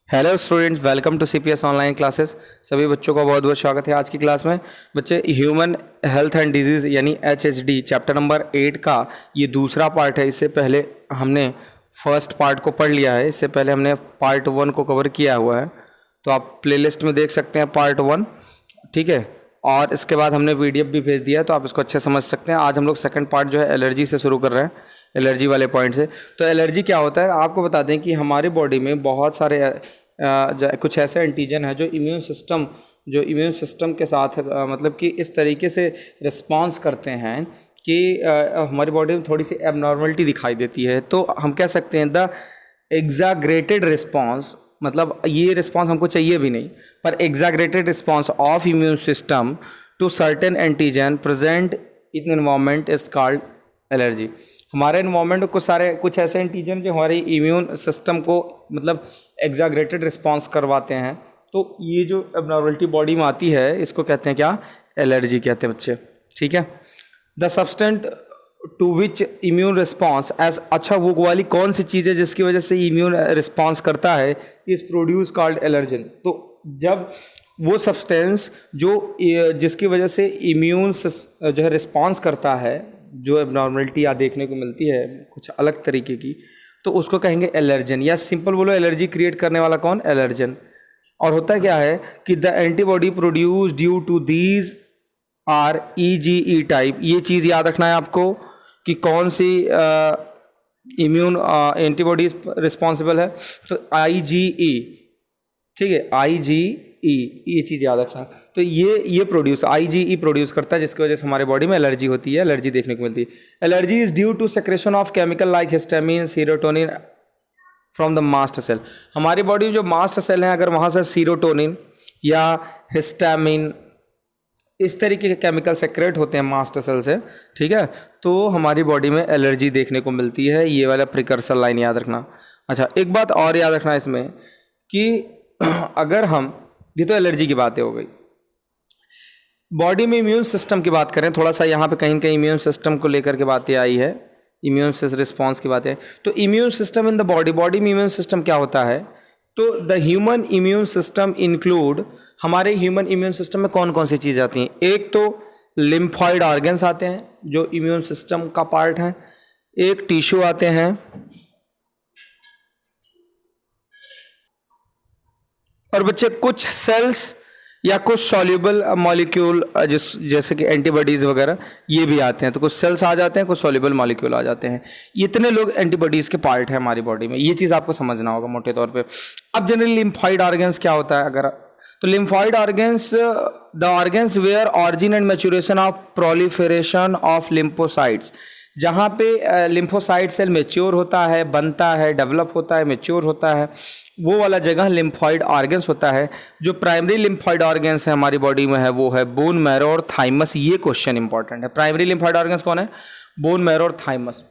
Hello students, welcome to CPS online classes. सभी बच्चों का बहुत बहुत स्वागत है आज की क्लास में। बच्चे, ह्यूमन हेल्थ एंड डिजीज़ यानी एचएचडी चैप्टर नंबर 8 का ये दूसरा पार्ट है। इससे पहले हमने फर्स्ट पार्ट को पढ़ लिया है। इससे पहले हमने पार्ट 1 को कवर किया हुआ है, तो आप प्लेलिस्ट में देख सकते हैं पार्ट 1, ठीक है। और इसके बाद हमने पीडीएफ भी भेज दिया है, तो आप इसको अच्छे समझ सकते हैं। आज हम लोग सेकंड पार्ट जो है एलर्जी से शुरू कर रहे हैं, एलर्जी वाले पॉइंट से। तो एलर्जी क्या होता है आपको बता दें कि हमारी बॉडी में बहुत सारे कुछ ऐसे एंटीजन है जो इम्यून सिस्टम के साथ मतलब कि इस तरीके से रिस्पॉन्स करते हैं कि हमारी बॉडी में थोड़ी सी एबनॉर्मलिटी दिखाई देती है। तो हम कह सकते हैं द एग्जैगरेटेड रिस्पॉन्स, मतलब ये रिस्पॉन्स हमको चाहिए भी नहीं, पर exaggerated response of immune system to certain antigen present in environment is called allergy. हमारे एनवायरमेंट को कुछ ऐसे एंटीजन जो हमारी इम्यून सिस्टम को मतलब एग्जैगरेटेड रिस्पॉन्स करवाते हैं, तो ये जो एबनॉर्मलिटी बॉडी में आती है इसको कहते हैं क्या? एलर्जी कहते हैं बच्चे, ठीक है। The substance to which immune response as, अच्छा वो वाली कौन सी चीज़ है जिसकी वजह से इम्यून रिस्पॉन्स करता है, इज प्रोड्यूस कॉल्ड एलर्जन। तो जब वो सब्सटेंस जिसकी वजह से इम्यून जो है रिस्पॉन्स करता है, जो एबनॉर्मलिटी या देखने को मिलती है कुछ अलग तरीके की, तो उसको कहेंगे एलर्जन। या सिंपल बोलो, एलर्जी क्रिएट करने वाला कौन? एलर्जन। और होता क्या है कि the antibody produce due to these are IgE type. ये चीज़ याद रखना है आपको कि कौन सी इम्यून एंटीबॉडी रिस्पॉन्सिबल है। तो IgE, ठीक है, IgE, ये चीज़ याद रखना। तो ये प्रोड्यूस IgE प्रोड्यूस करता है, जिसकी वजह से हमारे बॉडी में एलर्जी होती है, एलर्जी देखने को मिलती है। Allergy is due to secretion of chemical like histamine, serotonin from the mast cell. हमारी बॉडी में जो मास्ट सेल हैं, अगर वहाँ से सीरोटोनिन या हिस्टामिन इस तरीके के केमिकल सेक्रेट होते हैं मास्ट सेल से, ठीक है, तो हमारी बॉडी में एलर्जी देखने को मिलती है। ये वाला प्रिकर्सर लाइन याद रखना। अच्छा, एक बात और याद रखना इसमें कि अगर हम, ये तो एलर्जी की बातें हो गई, बॉडी में इम्यून सिस्टम की बात करें, थोड़ा सा यहाँ पे कहीं कहीं इम्यून सिस्टम को लेकर के बातें आई है, इम्यून रिस्पॉन्स की बातें। तो immune system in the body में इम्यून सिस्टम क्या होता है? तो the human immune system include, हमारे ह्यूमन इम्यून सिस्टम में कौन कौन सी चीज़ें आती हैं? एक तो लिम्फॉइड ऑर्गन्स आते हैं जो इम्यून सिस्टम का पार्ट हैं, एक टिश्यू आते हैं, और बच्चे कुछ सेल्स या कुछ सॉल्युबल मॉलिक्यूल जैसे कि एंटीबॉडीज़ वगैरह ये भी आते हैं। तो कुछ सेल्स आ जाते हैं, कुछ सॉल्युबल मॉलिक्यूल आ जाते हैं। इतने लोग एंटीबॉडीज़ के पार्ट है हमारी बॉडी में। ये चीज़ आपको समझना होगा मोटे तौर पे। अब जनरली लिम्फॉइड ऑर्गन्स क्या होता है? अगर तो lymphoid organs the organs where origin and maturation of proliferation of lymphocytes, जहाँ पे लिम्फोसाइट सेल मेच्योर होता है, बनता है, डेवलप होता है, मेच्योर होता है, वो वाला जगह लिम्फॉइड ऑर्गन्स होता है। जो प्राइमरी लिम्फॉइड ऑर्गन्स है हमारी बॉडी में है वो है बोन मैरो और थाइमस। ये क्वेश्चन इंपॉर्टेंट है। प्राइमरी लिम्फॉइड ऑर्गन्स कौन है? बोन मैरो और थाइमस।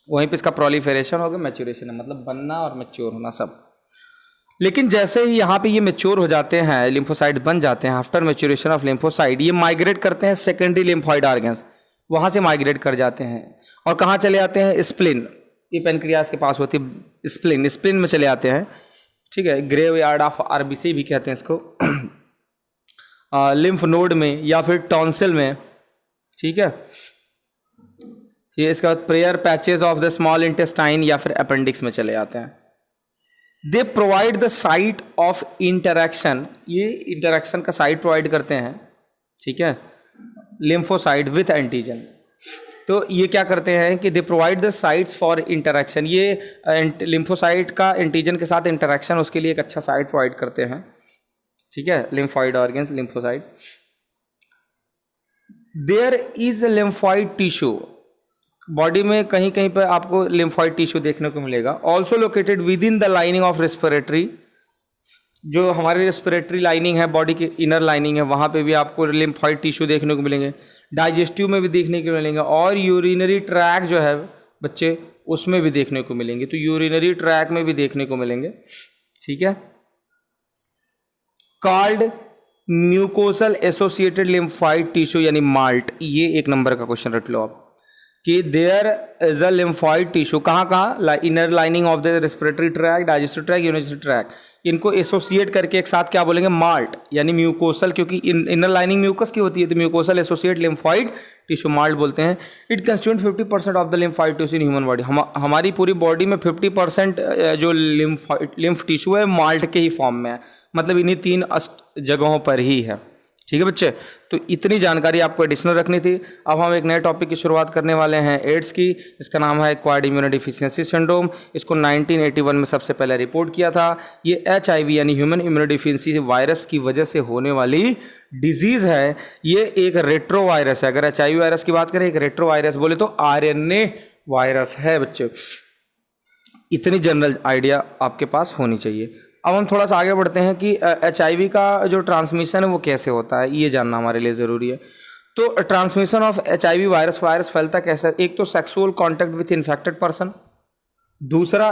वहीं पे इसका प्रोलिफरेशन होगा, मैच्योरेशन है, मतलब बनना और मेच्योर होना सब। लेकिन जैसे ही यहाँ पे ये मेच्योर हो जाते हैं, लिम्फोसाइट बन जाते हैं, आफ्टर मैच्योरेशन ऑफ लिम्फोसाइट ये माइग्रेट करते हैं सेकेंडरी लिम्फॉइड ऑर्गन्स, वहाँ से माइग्रेट कर जाते हैं और कहाँ चले आते हैं? स्प्लिन। ये पेनक्रियास के पास होती है स्प्लिन में चले आते हैं, ठीक है। ग्रेव यार्ड ऑफ RBC भी कहते हैं इसको। लिम्फ नोड में या फिर टॉन्सिल में, ठीक है। ये इसका prayer patches of the small intestine या फिर अपेंडिक्स में चले आते हैं। They provide the site of interaction, ये इंटरेक्शन का साइट प्रोवाइड करते हैं, ठीक है, लिम्फोसाइट विथ एंटीजन। तो ये क्या करते हैं कि they provide the sites for interaction. ये लिम्फोसाइट का एंटीजन के साथ इंटरेक्शन, उसके लिए एक अच्छा साइट प्रोवाइड करते हैं, ठीक है। Lymphoid organs, lymphocyte. There is a lymphoid tissue, body में कहीं कहीं पर आपको लिम्फॉइड टिश्यू देखने को मिलेगा। Also located with in the lining of respiratory, जो हमारी रेस्पिरेटरी लाइनिंग है, बॉडी की इनर लाइनिंग है, वहाँ पे भी आपको लिम्फॉइड टिश्यू देखने को मिलेंगे। डाइजेस्टिव में भी देखने को मिलेंगे और यूरिनरी ट्रैक जो है बच्चे उसमें भी देखने को मिलेंगे। तो यूरिनरी ट्रैक में भी देखने को मिलेंगे, ठीक है। Called mucosal associated lymphoid tissue यानी माल्ट। ये एक नंबर का क्वेश्चन रट लो आप। कि there is a lymphoid tissue, कहाँ inner lining of the respiratory tract, digestive tract, urinary tract, इनको एसोसिएट करके एक साथ क्या बोलेंगे, माल्ट यानी म्यूकोसल, क्योंकि इनर लाइनिंग म्यूकस की होती है तो mucosal associate lymphoid tissue malt बोलते हैं। It constitute 50% of the lymphoid tissue in human body. हमारी पूरी बॉडी में 50% जो लिम्फ टिश्यू है माल्ट के ही फॉर्म में है, मतलब इन्हीं 3 जगहों पर ही है। ठीक है बच्चे, तो इतनी जानकारी आपको एडिशनल रखनी थी। अब हम एक नए टॉपिक की शुरुआत करने वाले हैं एड्स की। इसका नाम है एक्वायर्ड इम्यूनोडेफिशिएंसी सिंड्रोम। इसको 1981 में सबसे पहले रिपोर्ट किया था। ये HIV यानी ह्यूमन इम्यूनोडेफिशिएंसी वायरस की वजह से होने वाली डिजीज़ है। ये एक रेट्रो वायरस है। अगर HIV वायरस की बात करें, एक रेट्रो वायरस बोले तो RNA वायरस है बच्चे। इतनी जनरल आइडिया आपके पास होनी चाहिए। अब हम थोड़ा सा आगे बढ़ते हैं कि HIV का जो ट्रांसमिशन है वो कैसे होता है, ये जानना हमारे लिए ज़रूरी है। तो ट्रांसमिशन ऑफ HIV वायरस फैलता कैसे? एक तो sexual contact with infected person, दूसरा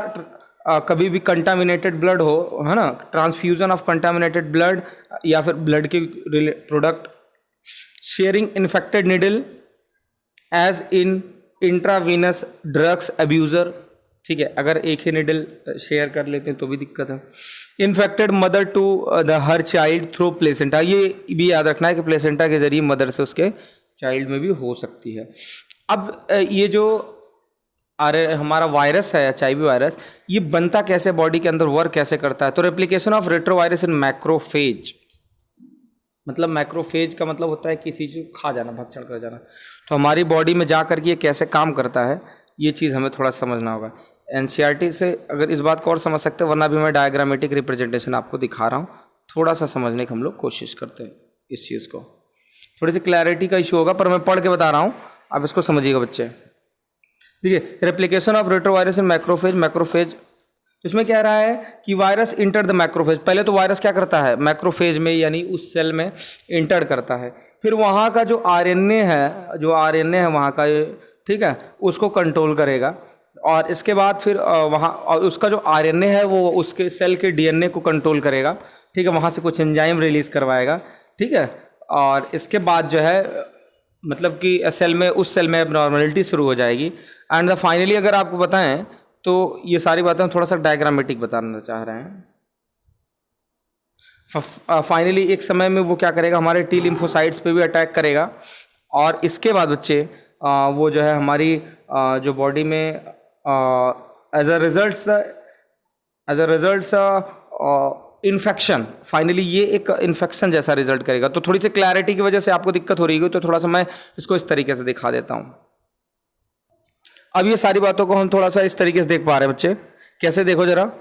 कभी भी कंटामिनेटेड ब्लड हो, है ना, ट्रांसफ्यूजन ऑफ कंटामिनेटेड ब्लड या फिर ब्लड के product, sharing infected needle as in intravenous drugs abuser. ठीक है, अगर एक ही निडल शेयर कर लेते हैं तो भी दिक्कत है। Infected mother to the her child through placenta, ये भी याद रखना है कि प्लेसेंटा के जरिए मदर से उसके चाइल्ड में भी हो सकती है। अब ये जो हमारा वायरस है HIV वायरस, ये बनता कैसे, बॉडी के अंदर वर्क कैसे करता है? तो replication of retrovirus in macrophage, मतलब मैक्रोफेज का मतलब होता है किसी चीज़ को खा जाना, भक्षण कर जाना। तो हमारी बॉडी में जा करके ये कैसे काम करता है, ये चीज़ हमें थोड़ा समझना होगा। NCERT से अगर इस बात को और समझ सकते हैं, वरना भी मैं डायग्रामेटिक रिप्रेजेंटेशन आपको दिखा रहा हूँ, थोड़ा सा समझने की हम लोग कोशिश करते हैं इस चीज़ को। थोड़ी सी क्लैरिटी का इशू होगा, पर मैं पढ़ के बता रहा हूँ, आप इसको समझिएगा बच्चे। ठीक है, replication of retrovirus in macrophage, इसमें क्या रहा है कि वायरस इंटर द मैक्रोफेज। पहले तो वायरस क्या करता है, मैक्रोफेज में यानी उस सेल में इंटर करता है, फिर वहाँ का जो RNA है वहाँ का, ठीक है, उसको कंट्रोल करेगा, और इसके बाद फिर वहाँ उसका जो RNA है वो उसके सेल के DNA को कंट्रोल करेगा। ठीक है, वहाँ से कुछ एंजाइम रिलीज करवाएगा। ठीक है, और इसके बाद जो है मतलब कि उस सेल में एबनॉर्मलिटी शुरू हो जाएगी। एंड फाइनली अगर आपको बताएं तो ये सारी बातें हम थोड़ा सा डायग्रामेटिक बताना चाह रहे हैं। फाइनली एक समय में वो क्या करेगा, हमारे T लिम्फोसाइट्स पे भी अटैक करेगा, और इसके बाद बच्चे वो जो है हमारी जो बॉडी में as a result infection, finally ये एक इन्फेक्शन जैसा रिजल्ट करेगा। तो थोड़ी सी क्लैरिटी की वजह से आपको दिक्कत हो रही है, तो थोड़ा सा मैं इसको इस तरीके से दिखा देता हूँ। अब ये सारी बातों को हम थोड़ा सा इस तरीके से देख पा रहे हैं बच्चे। कैसे, देखो जरा,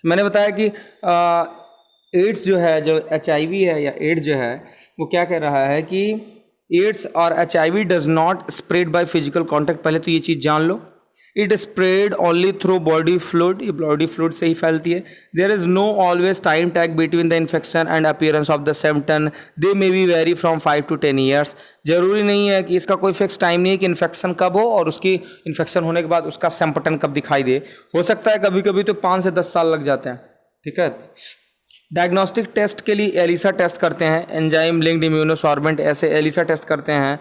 मैंने बताया कि एड्स जो है, जो HIV है या एड्स जो है, वो क्या कह रहा है कि एड्स और HIV does not spread by physical contact. पहले तो ये चीज़ जान लो, it spread only through body fluid, ये बॉडी फ्लूइड से ही फैलती है। There is no always time tag between the infection and appearance of the symptom, they may be vary from 5 to 10 years. जरूरी नहीं है कि इसका कोई फिक्स टाइम नहीं है कि इन्फेक्शन कब हो और उसकी इन्फेक्शन होने के बाद उसका सिम्पटम कब दिखाई दे। हो सकता है कभी कभी तो 5 से 10 साल लग जाते हैं। ठीक है, डायग्नोस्टिक टेस्ट के लिए एलिसा टेस्ट करते हैं, एंजाइम लिंक्ड इम्यूनोसॉर्बेंट, ऐसे एलिसा टेस्ट करते हैं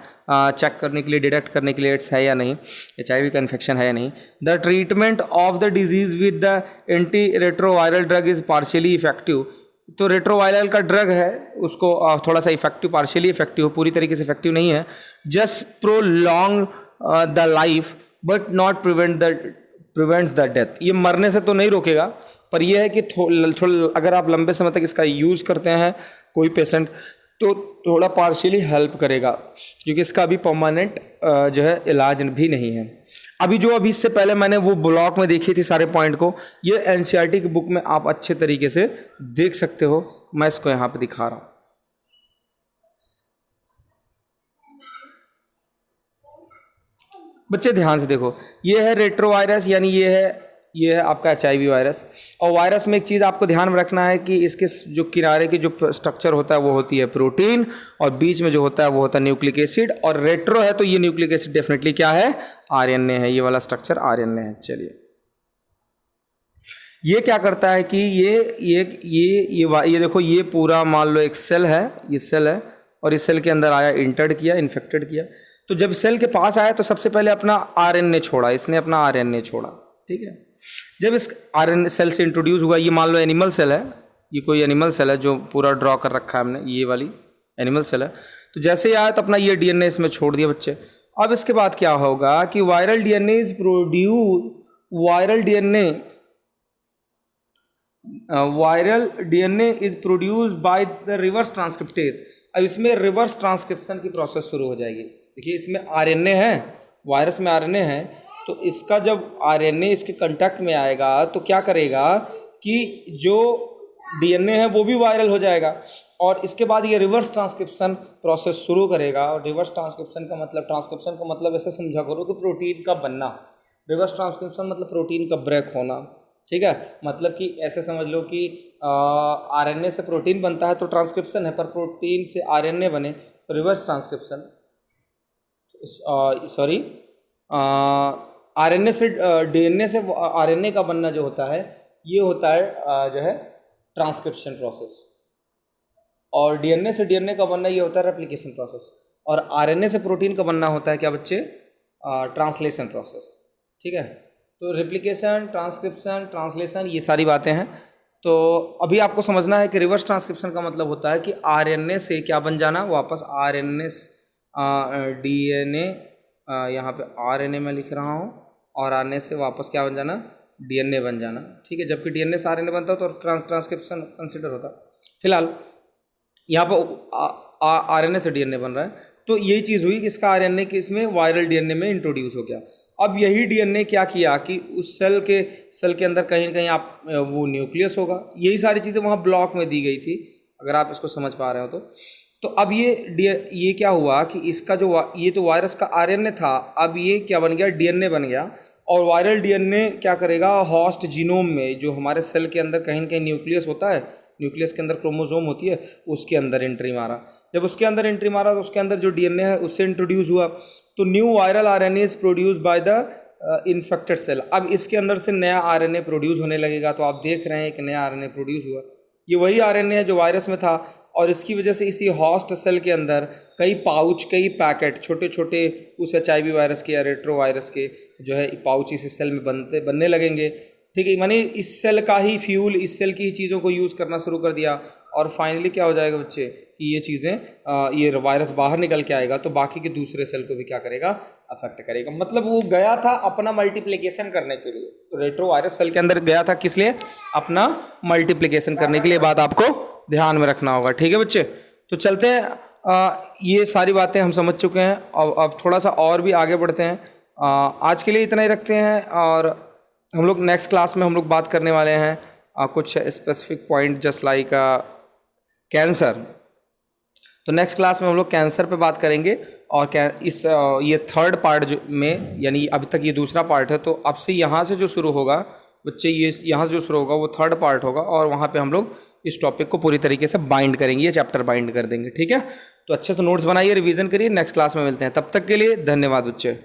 चेक करने के लिए, डिटेक्ट करने के लिए एड्स है या नहीं, HIV का इन्फेक्शन है या नहीं। The treatment of the disease with the anti retroviral drug is partially effective. तो रेट्रोवायरल का ड्रग है उसको थोड़ा सा इफेक्टिव, पार्शियली इफेक्टिव, पूरी तरीके से इफेक्टिव नहीं है। Just prolong the life but not prevent the death. ये मरने से तो नहीं रोकेगा, पर यह है कि अगर आप लंबे समय तक इसका यूज़ करते हैं कोई पेशेंट, तो थोड़ा पार्शियली हेल्प करेगा, क्योंकि इसका अभी परमानेंट जो है इलाज भी नहीं है। अभी इससे पहले मैंने वो ब्लॉक में देखी थी सारे पॉइंट को, ये NCERT की बुक में आप अच्छे तरीके से देख सकते हो। मैं इसको यहाँ पे दिखा रहा हूँ। बच्चे ध्यान से देखो, ये है रेट्रोवायरस, यानी ये है आपका HIV वायरस। और वायरस में एक चीज़ आपको ध्यान में रखना है कि इसके जो किनारे की जो स्ट्रक्चर होता है वो होती है प्रोटीन, और बीच में जो होता है वो होता है न्यूक्लिक एसिड। और रेट्रो है तो ये न्यूक्लिक एसिड डेफिनेटली क्या है, RNA है, ये वाला स्ट्रक्चर RNA है। चलिए, ये क्या करता है कि ये देखो, ये पूरा मान लो एक सेल है, ये सेल है, और इस सेल के अंदर आया, इंटर्ड किया, इन्फेक्टेड किया। तो जब सेल के पास आया तो सबसे पहले अपना आरएनए छोड़ा, इसने अपना आरएनए छोड़ा, ठीक है। जब इस आरएनए सेल से इंट्रोड्यूस हुआ, ये मान लो एनिमल सेल है, ये कोई एनिमल सेल है जो पूरा ड्रॉ कर रखा है हमने, ये वाली एनिमल सेल है। तो जैसे ही आया तो अपना ये डीएनए इसमें छोड़ दिया बच्चे। अब इसके बाद क्या होगा कि viral DNA is produce, viral DNA is produced by the reverse transcriptase. अब इसमें रिवर्स ट्रांसक्रिप्शन की प्रोसेस शुरू हो जाएगी। देखिए इसमें आरएनए है, वायरस में आरएनए है, तो इसका जब आरएनए इसके कांटेक्ट में आएगा तो क्या करेगा कि जो डीएनए है वो भी वायरल हो जाएगा और इसके बाद ये रिवर्स ट्रांसक्रिप्शन प्रोसेस शुरू करेगा। और रिवर्स ट्रांसक्रिप्शन का मतलब ऐसे समझा करो कि प्रोटीन का बनना। रिवर्स ट्रांसक्रिप्शन मतलब प्रोटीन का ब्रेक होना, ठीक है। मतलब कि ऐसे समझ लो कि आरएनए से प्रोटीन बनता है तो ट्रांसक्रिप्शन है, पर प्रोटीन से आरएनए बने तो रिवर्स ट्रांसक्रिप्शन, सॉरी आरएनए से डीएनए से आरएनए का बनना जो होता है ये होता है जो है ट्रांसक्रिप्शन प्रोसेस, और डीएनए से डीएनए का बनना ये होता है रेप्लिकेशन प्रोसेस, और आरएनए से प्रोटीन का बनना होता है क्या बच्चे, ट्रांसलेशन प्रोसेस, ठीक है। तो रेप्लिकेशन, ट्रांसक्रिप्शन, ट्रांसलेशन ये सारी बातें हैं। तो अभी आपको समझना है कि रिवर्स ट्रांसक्रिप्शन का मतलब होता है कि आरएनए से क्या बन जाना, वापस आरएनए डीएनए, यहाँ पे आरएनए में लिख रहा हूँ, और आरएनए से वापस क्या बन जाना, डीएनए बन जाना, ठीक है। जबकि डीएनए से आरएनए बनता हो तो ट्रांसक्रिप्शन कंसिडर होता है। फिलहाल यहाँ पर आरएनए से डीएनए बन रहा है, तो यही चीज़ हुई कि इसका आरएनए कि इसमें वायरल डीएनए में इंट्रोड्यूस हो गया। अब यही डीएनए क्या किया कि उस सेल के अंदर कहीं ना कहीं आप वो न्यूक्लियस होगा, यही सारी चीज़ें वहाँ ब्लॉक में दी गई थी, अगर आप इसको समझ पा रहे हो तो अब ये क्या हुआ कि इसका जो ये तो वायरस का आरएनए था, अब ये क्या बन गया, डीएनए बन गया। और वायरल डीएनए क्या करेगा, होस्ट जीनोम में जो हमारे सेल के अंदर कहीं ना कहीं न्यूक्लियस होता है, न्यूक्लियस के अंदर क्रोमोसोम होती है, उसके अंदर एंट्री मारा। जब उसके अंदर एंट्री मारा तो उसके अंदर जो डीएनए है उससे इंट्रोड्यूस हुआ, तो new viral RNA is produce by the infected cell. अब इसके अंदर से नया आरएनए प्रोड्यूस होने लगेगा, तो आप देख रहे हैं कि नया आरएनए प्रोड्यूस हुआ। ये वही आरएनए है जो वायरस में था, और इसकी वजह से इसी होस्ट सेल के अंदर कई पाउच, कई पैकेट, छोटे छोटे उस HIV वायरस के या रेट्रो वायरस के जो है पाउच इस सेल में बनने लगेंगे, ठीक है। मानी इस सेल का ही फ्यूल, इस सेल की ही चीज़ों को यूज़ करना शुरू कर दिया, और फाइनली क्या हो जाएगा बच्चे कि ये चीज़ें, ये वायरस बाहर निकल के आएगा तो बाकी के दूसरे सेल को भी क्या करेगा, अफेक्ट करेगा। मतलब वो गया था अपना मल्टीप्लिकेशन करने के लिए, तो रेट्रो वायरस सेल के अंदर गया था किस लिए, अपना मल्टीप्लिकेशन करने के लिए। बात आपको ध्यान में रखना होगा, ठीक है बच्चे। तो चलते हैं, ये सारी बातें हम समझ चुके हैं, अब थोड़ा सा और भी आगे बढ़ते हैं। आज के लिए इतना ही रखते हैं, और हम लोग नेक्स्ट क्लास में हम लोग बात करने वाले हैं कुछ specific point just like cancer. तो नेक्स्ट क्लास में हम लोग कैंसर पे बात करेंगे, और ये थर्ड पार्ट में, यानी अभी तक ये दूसरा पार्ट है, तो अब से यहाँ से जो शुरू होगा बच्चे, ये यहाँ से जो शुरू होगा वो थर्ड पार्ट होगा, और वहाँ पे हम लोग इस टॉपिक को पूरी तरीके से बाइंड करेंगे, ये चैप्टर बाइंड कर देंगे, ठीक है। तो अच्छे से नोट्स बनाइए, रिवीजन करिए, नेक्स्ट क्लास में मिलते हैं, तब तक के लिए धन्यवाद बच्चे।